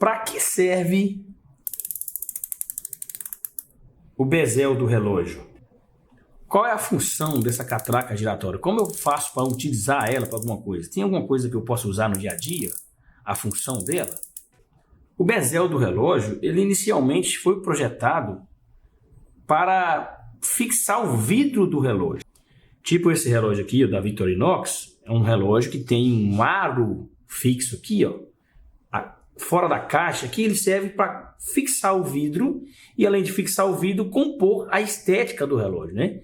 para que serve o bezel do relógio? Qual é a função dessa catraca giratória? Como eu faço para utilizar ela para alguma coisa? Tem alguma coisa que eu possa usar no dia a dia? A função dela? O bezel do relógio, ele inicialmente foi projetado para fixar o vidro do relógio. Tipo esse relógio aqui, o da Victorinox, é um relógio que tem um aro fixo aqui, ó, fora da caixa, que ele serve para fixar o vidro e, além de fixar o vidro, compor a estética do relógio, né?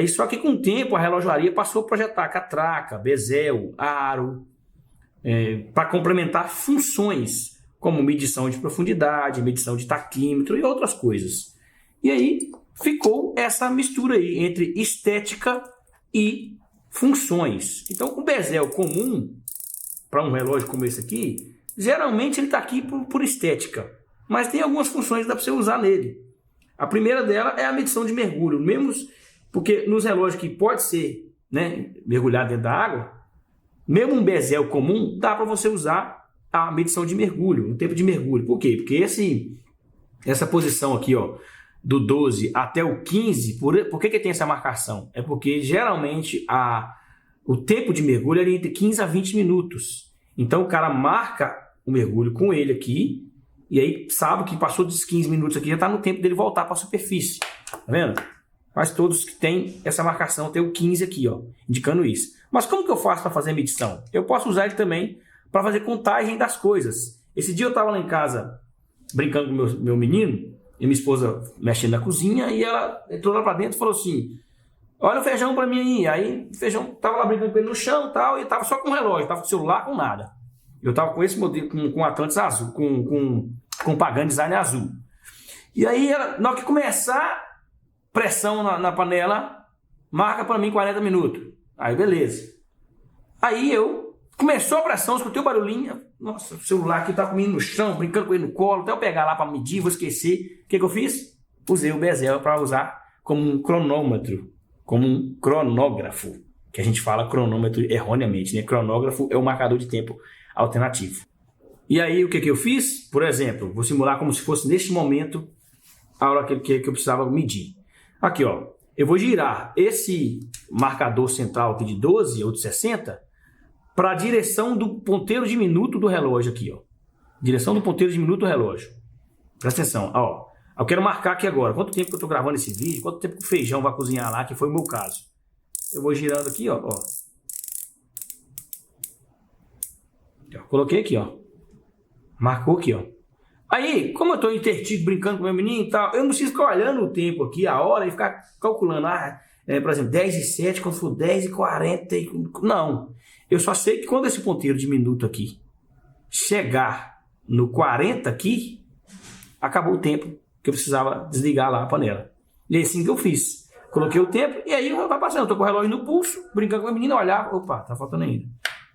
Só que com o tempo a relojoaria passou a projetar catraca, bezel, aro, para complementar funções como medição de profundidade, medição de taquímetro e outras coisas. E aí ficou essa mistura aí entre estética e funções. Então o bezel comum para um relógio como esse aqui, geralmente ele está aqui por estética, mas tem algumas funções que dá para você usar nele. A primeira dela é a medição de mergulho, mesmo porque nos relógios que pode ser, né, mergulhado dentro da água, mesmo um bezel comum, dá para você usar a medição de mergulho, o tempo de mergulho. Por quê? Porque essa posição aqui, ó, do 12 até o 15, por que tem essa marcação? É porque geralmente o tempo de mergulho é entre 15 a 20 minutos. Então o cara marca o mergulho com ele aqui, e aí sabe que passou dos 15 minutos aqui, já está no tempo dele voltar para a superfície. Tá vendo? Mas todos que tem essa marcação tem o 15 aqui, ó, indicando isso. Mas como que eu faço para fazer a medição? Eu posso usar ele também para fazer contagem das coisas. Esse dia eu estava lá em casa brincando com meu menino, e minha esposa mexendo na cozinha, e ela entrou lá para dentro e falou assim: olha o feijão para mim aí. Aí o feijão tava lá brincando com ele no chão e tal, e tava só com o relógio, tava com o celular, com nada. Eu tava com esse modelo, com Atlantis azul, com Pagani Design azul. E aí, na hora que começar, pressão na panela, marca para mim 40 minutos. Aí beleza. Aí começou a pressão, escutei o barulhinho. Nossa, o celular aqui tá comigo no chão, brincando com ele no colo, até eu pegar lá para medir, vou esquecer. O que eu fiz? Usei o bezel para usar como um cronômetro, como um cronógrafo, que a gente fala cronômetro erroneamente, né? Cronógrafo é o marcador de tempo alternativo. E aí o que eu fiz? Por exemplo, vou simular como se fosse neste momento a hora que eu precisava medir. Aqui, ó, eu vou girar esse marcador central aqui de 12 ou de 60 para a direção do ponteiro de minuto do relógio aqui, ó. Direção do ponteiro de minuto do relógio. Presta atenção, ó. Eu quero marcar aqui agora quanto tempo que eu estou gravando esse vídeo, quanto tempo que o feijão vai cozinhar lá, que foi o meu caso. Eu vou girando aqui, ó. Coloquei aqui, ó. Marcou aqui, ó. Aí, como eu estou intertido brincando com meu menino e tal, eu não preciso ficar olhando o tempo aqui, a hora, e ficar calculando, por exemplo, 10h07, quando for 10h40. Não. Eu só sei que quando esse ponteiro de minuto aqui chegar no 40 aqui, acabou o tempo que eu precisava desligar lá a panela. E é assim que eu fiz. Coloquei o tempo e aí vai passando. Eu tô com o relógio no pulso, brincando com a menina, olhar, opa, tá faltando ainda.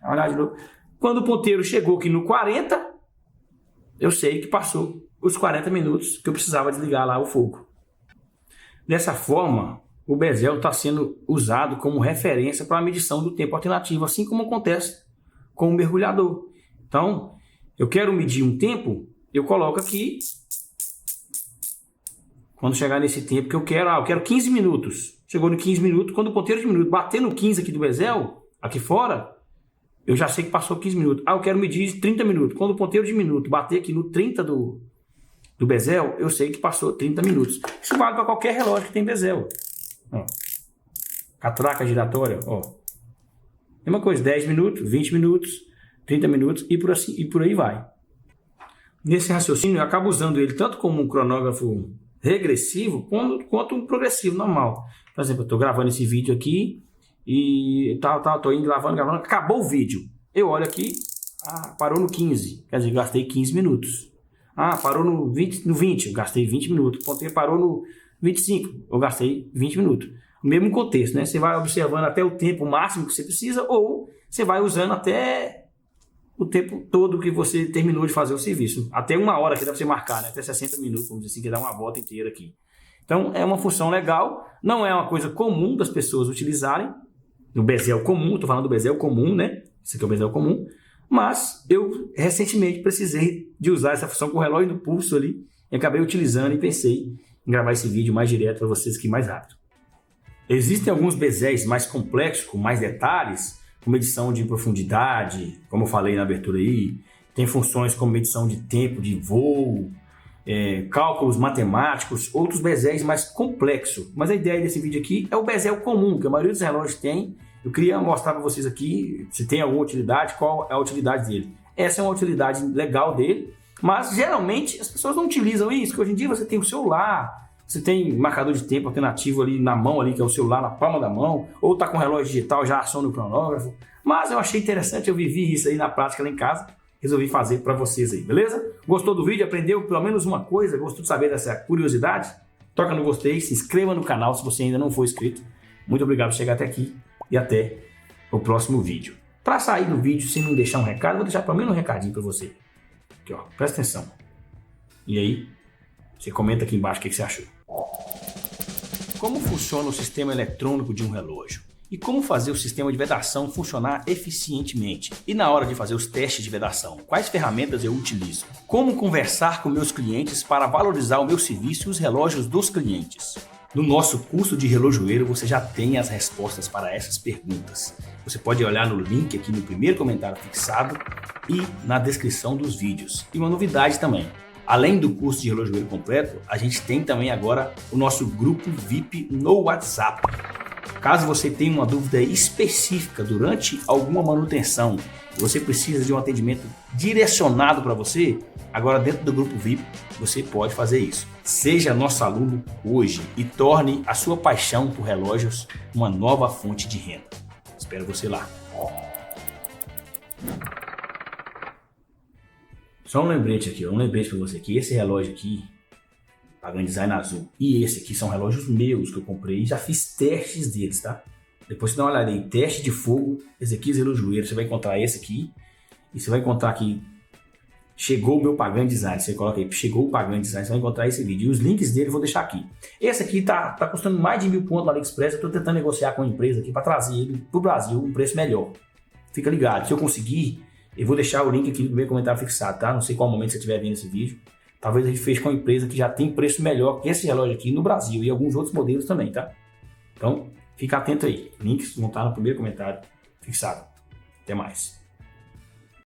Olhar de novo. Quando o ponteiro chegou aqui no 40, eu sei que passou os 40 minutos que eu precisava desligar lá o fogo. Dessa forma, o bezel está sendo usado como referência para a medição do tempo alternativo, assim como acontece com o mergulhador. Então, eu quero medir um tempo, eu coloco aqui. Quando chegar nesse tempo que eu quero 15 minutos. Chegou no 15 minutos, quando o ponteiro de minuto bater no 15 aqui do bezel, aqui fora, eu já sei que passou 15 minutos. Eu quero medir 30 minutos. Quando o ponteiro de minuto bater aqui no 30 do bezel, eu sei que passou 30 minutos. Isso vale para qualquer relógio que tem bezel. Ó. Catraca giratória, ó. Mesma coisa, 10 minutos, 20 minutos, 30 minutos e por aí vai. Nesse raciocínio, eu acabo usando ele tanto como um cronógrafo regressivo quanto um progressivo normal. Por exemplo, eu estou gravando esse vídeo aqui e estou indo gravando, acabou o vídeo. Eu olho aqui, parou no 15, quer dizer, gastei 15 minutos. Parou no 20, eu gastei 20 minutos. O ponteiro parou no 25, eu gastei 20 minutos. O mesmo contexto, né? Você vai observando até o tempo máximo que você precisa ou você vai usando até o tempo todo que você terminou de fazer o serviço. Até uma hora que dá para você marcar, né? Até 60 minutos, vamos dizer assim, que dá uma volta inteira aqui. Então, é uma função legal, não é uma coisa comum das pessoas utilizarem, no bezel comum, estou falando do bezel comum, né? Esse aqui é o bezel comum, Mas eu recentemente precisei de usar essa função com o relógio no pulso ali, e acabei utilizando e pensei em gravar esse vídeo mais direto para vocês aqui mais rápido. Existem alguns bezéis mais complexos, com mais detalhes, com medição de profundidade, como eu falei na abertura aí, tem funções como medição de tempo de voo, cálculos matemáticos, outros bezéis mais complexos. Mas a ideia desse vídeo aqui é o bezel comum, que a maioria dos relógios tem. Eu queria mostrar para vocês aqui, se tem alguma utilidade, qual é a utilidade dele. Essa é uma utilidade legal dele, mas geralmente as pessoas não utilizam isso, porque hoje em dia você tem o celular, você tem marcador de tempo alternativo ali na mão, ali, que é o celular na palma da mão, ou está com relógio digital, já aciona o cronógrafo. Mas eu achei interessante, eu vivi isso aí na prática lá em casa, resolvi fazer para vocês aí, beleza? Gostou do vídeo? Aprendeu pelo menos uma coisa? Gostou de saber dessa curiosidade? Toca no gostei, se inscreva no canal se você ainda não for inscrito. Muito obrigado por chegar até aqui e até o próximo vídeo. Para sair do vídeo, se não deixar um recado, eu vou deixar pelo menos um recadinho para você. Aqui, ó, presta atenção. E aí, você comenta aqui embaixo o que você achou. Como funciona o sistema eletrônico de um relógio? E como fazer o sistema de vedação funcionar eficientemente? E na hora de fazer os testes de vedação, quais ferramentas eu utilizo? Como conversar com meus clientes para valorizar o meu serviço e os relógios dos clientes? No nosso curso de relojoeiro você já tem as respostas para essas perguntas. Você pode olhar no link aqui no primeiro comentário fixado e na descrição dos vídeos. E uma novidade também. Além do curso de relojoeiro completo, a gente tem também agora o nosso grupo VIP no WhatsApp. Caso você tenha uma dúvida específica durante alguma manutenção, você precisa de um atendimento direcionado para você, agora dentro do grupo VIP você pode fazer isso. Seja nosso aluno hoje e torne a sua paixão por relógios uma nova fonte de renda. Espero você lá. Só um lembrete aqui, um lembrete para você que esse relógio aqui, Pagan Design azul, e esse aqui são relógios meus que eu comprei e já fiz testes deles, tá? Depois você dá uma olhada aí, teste de fogo, Ezequias Relojoeiro, você vai encontrar esse aqui, e você vai encontrar aqui, chegou o meu Pagan Design, você coloca aí, chegou o Pagan Design, você vai encontrar esse vídeo, e os links dele eu vou deixar aqui. Esse aqui tá custando mais de 1000 pontos no AliExpress, eu tô tentando negociar com a empresa aqui para trazer ele pro Brasil, um preço melhor. Fica ligado, se eu conseguir, eu vou deixar o link aqui no primeiro comentário fixado, tá? Não sei qual momento você estiver vendo esse vídeo. Talvez a gente feche com uma empresa que já tem preço melhor que esse relógio aqui no Brasil e alguns outros modelos também, tá? Então, fica atento aí. Links vão estar no primeiro comentário fixado. Até mais.